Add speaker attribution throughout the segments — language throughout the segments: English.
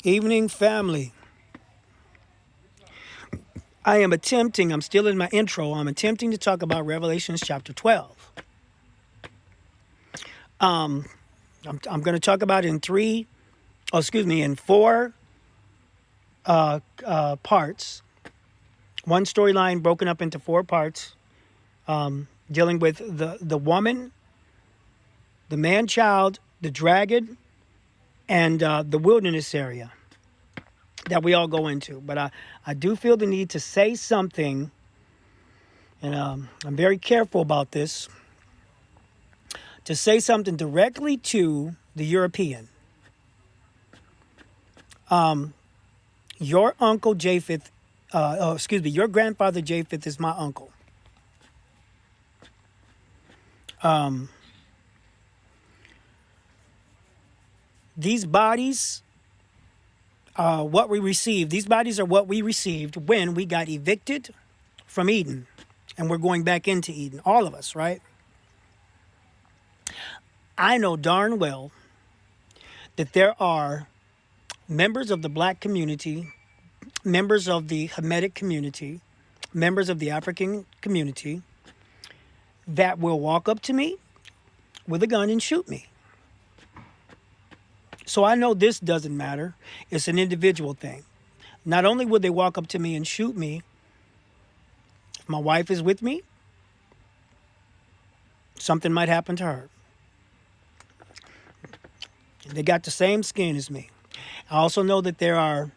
Speaker 1: Evening, family. I'm still in my intro. I'm attempting to talk about Revelations chapter 12. I'm going to talk about it in four parts. One storyline broken up into four parts, dealing with the woman, the man-child, the dragon, and the wilderness area that we all go into. But I do feel the need to say something, and I'm very careful about this, to say something directly to the European. Your uncle Japheth, your grandfather Japheth is my uncle. These bodies are what we received. These bodies are what we received when we got evicted from Eden. And we're going back into Eden. All of us, right? I know darn well that there are members of the black community, members of the Hamitic community, members of the African community that will walk up to me with a gun and shoot me. So I know this doesn't matter. It's an individual thing. Not only would they walk up to me and shoot me, if my wife is with me, something might happen to her. They got the same skin as me. I also know that there are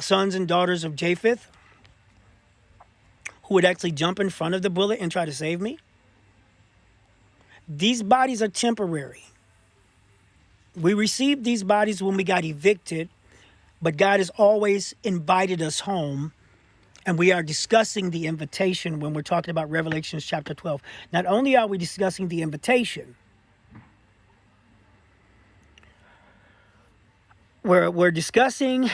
Speaker 1: sons and daughters of Japheth who would actually jump in front of the bullet and try to save me. These bodies are temporary. We received these bodies when we got evicted, but God has always invited us home, and we are discussing the invitation when we're talking about Revelations chapter 12. Not only are we discussing the invitation, we're discussing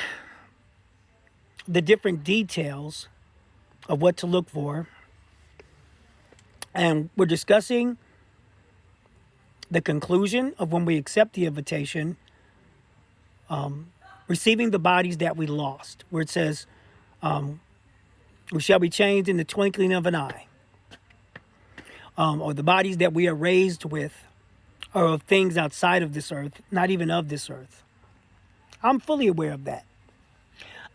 Speaker 1: the different details of what to look for, and we're discussing the conclusion of when we accept the invitation, receiving the bodies that we lost, where it says, we shall be changed in the twinkling of an eye, or the bodies that we are raised with are of things outside of this earth, not even of this earth. I'm fully aware of that.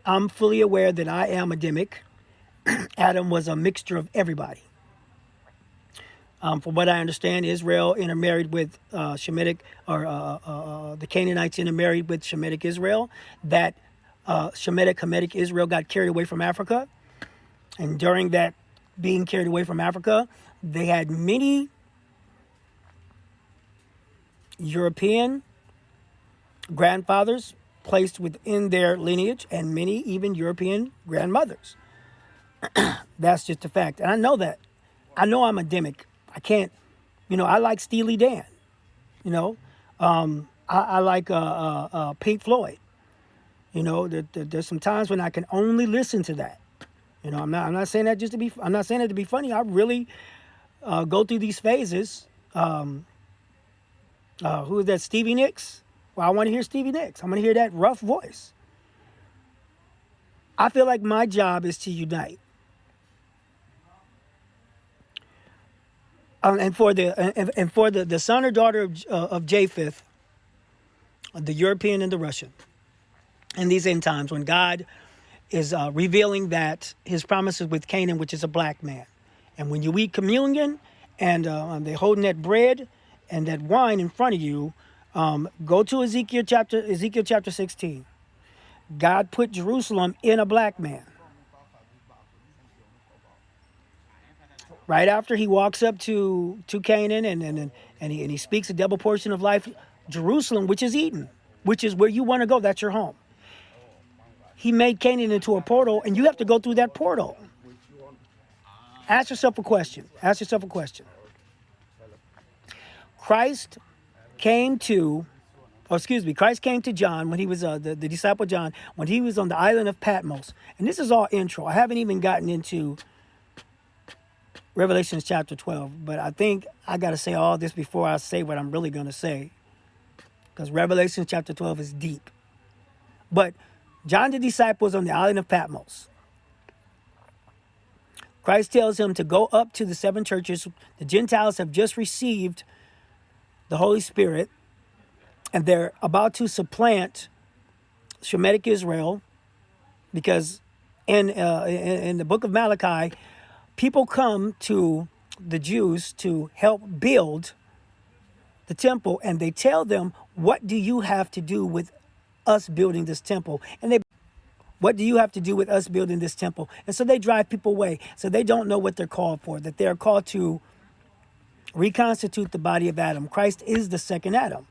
Speaker 1: I'm fully aware that I am Adamic. Adam was a mixture of everybody. From what I understand, Israel intermarried with Shemitic, or the Canaanites intermarried with Shemitic Israel. That Shemitic, Hamitic Israel got carried away from Africa. And during that being carried away from Africa, they had many European grandfathers placed within their lineage, and many even European grandmothers. That's just a fact. And I know that. I know I'm Adamic. I can't, I like Steely Dan, I like Pink Floyd, there's some times when I can only listen to that. I'm not saying that I'm not saying that to be funny. I really go through these phases. Who is that? Stevie Nicks? Well, I want to hear Stevie Nicks. I'm going to hear that rough voice. I feel like my job is to unite. And for the son or daughter of Japheth, the European and the Russian, in these end times when God is revealing that his promises with Canaan, which is a black man. And when you eat communion and they're holding that bread and that wine in front of you, go to Ezekiel chapter 16. God put Jerusalem in a black man. Right after he walks up to Canaan and he speaks a double portion of life, Jerusalem, which is Eden, which is where you want to go. That's your home. He made Canaan into a portal, and you have to go through that portal. Ask yourself a question. Christ came to John when he was the disciple John, when he was on the island of Patmos. And this is all intro. I haven't even gotten into Revelation chapter 12, but I think I got to say all this before I say what I'm really going to say, because Revelation chapter 12 is deep. But John the disciple was on the island of Patmos. Christ tells him to go up to the 7 churches. The Gentiles have just received the Holy Spirit, and they're about to supplant Shemitic Israel, because in the book of Malachi, people come to the Jews to help build the temple, and they tell them, what do you have to do with us building this temple? And what do you have to do with us building this temple? And so they drive people away. So they don't know what they're called for, that they're called to reconstitute the body of Adam. Christ is the second Adam.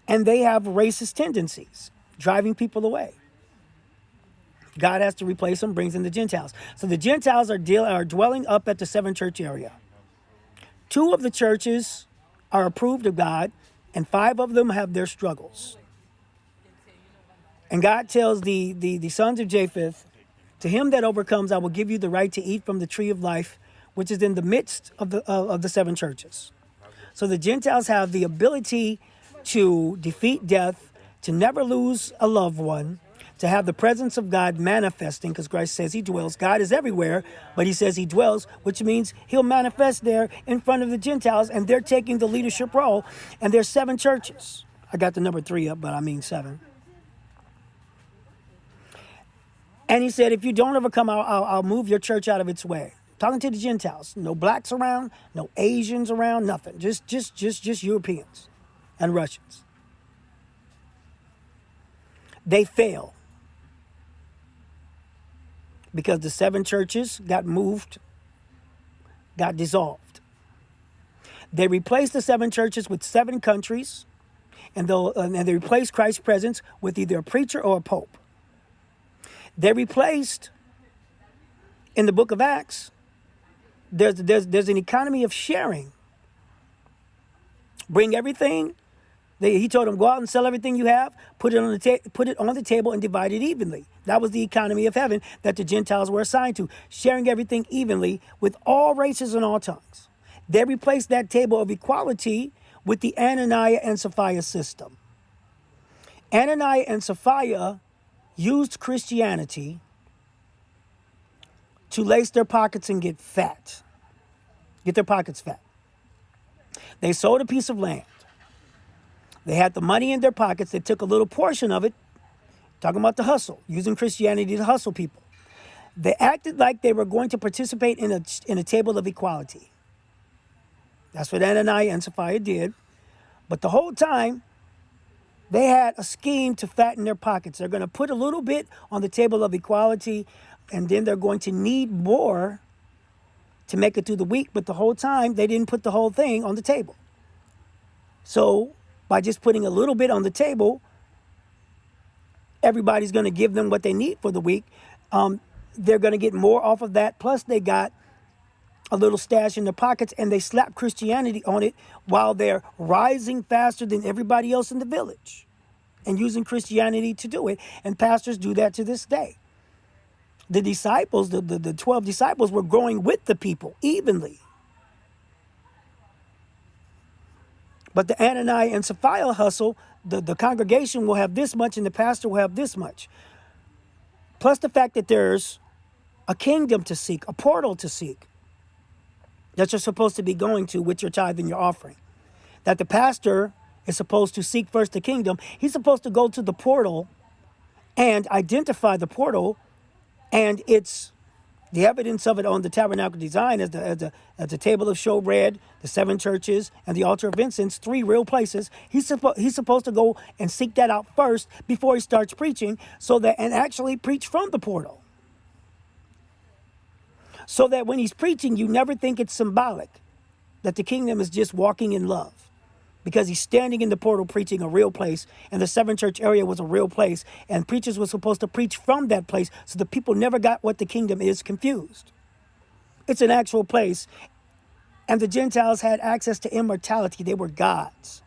Speaker 1: And they have racist tendencies, driving people away. God has to replace them, brings in the Gentiles. So the Gentiles are dwelling up at the 7 church area. 2 of the churches are approved of God, and 5 of them have their struggles. And God tells the sons of Japheth, to him that overcomes, I will give you the right to eat from the tree of life, which is in the midst of the 7 churches. So the Gentiles have the ability to defeat death, to never lose a loved one, to have the presence of God manifesting, because Christ says he dwells. God is everywhere, but he says he dwells, which means he'll manifest there in front of the Gentiles, and they're taking the leadership role. And there's 7 churches. I got the number 3 up, but I mean 7. And he said, if you don't overcome, I'll move your church out of its way. Talking to the Gentiles. No blacks around, no Asians around, nothing. Just Europeans and Russians. They fail because the 7 churches got moved, got dissolved. They replaced the 7 churches with 7 countries, and they replaced Christ's presence with either a preacher or a pope. They replaced, in the book of Acts, there's an economy of sharing. Bring everything. He told them, go out and sell everything you have, put it on the table and divide it evenly. That was the economy of heaven that the Gentiles were assigned to, sharing everything evenly with all races and all tongues. They replaced that table of equality with the Ananias and Sapphira system. Ananias and Sapphira used Christianity to lace their pockets and get their pockets fat. They sold a piece of land. They had the money in their pockets. They took a little portion of it, talking about the hustle, using Christianity to hustle people. They acted like they were going to participate in a table of equality. That's what Ananias and Sapphira did. But the whole time, they had a scheme to fatten their pockets. They're going to put a little bit on the table of equality, and then they're going to need more to make it through the week. But the whole time, they didn't put the whole thing on the table. So by just putting a little bit on the table, everybody's going to give them what they need for the week. They're going to get more off of that. Plus, they got a little stash in their pockets, and they slap Christianity on it while they're rising faster than everybody else in the village and using Christianity to do it. And pastors do that to this day. The disciples, the 12 disciples, were growing with the people evenly. But the Ananias and Sapphira hustle, the congregation will have this much and the pastor will have this much. Plus the fact that there's a kingdom to seek, a portal to seek, that you're supposed to be going to with your tithe and your offering. That the pastor is supposed to seek first the kingdom. He's supposed to go to the portal and identify the portal, and it's the evidence of it on the tabernacle design as the table of showbread, the 7 churches, and the altar of incense, 3 real places. He's supposed to go and seek that out first before he starts preaching, and actually preach from the portal. So that when he's preaching, you never think it's symbolic, that the kingdom is just walking in love. Because he's standing in the portal preaching a real place, and the 7 church area was a real place, and preachers were supposed to preach from that place so the people never got what the kingdom is confused. It's an actual place, and the Gentiles had access to immortality. They were gods.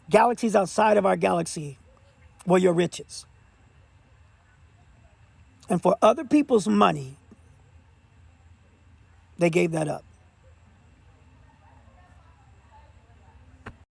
Speaker 1: Galaxies outside of our galaxy were your riches. And for other people's money, they gave that up.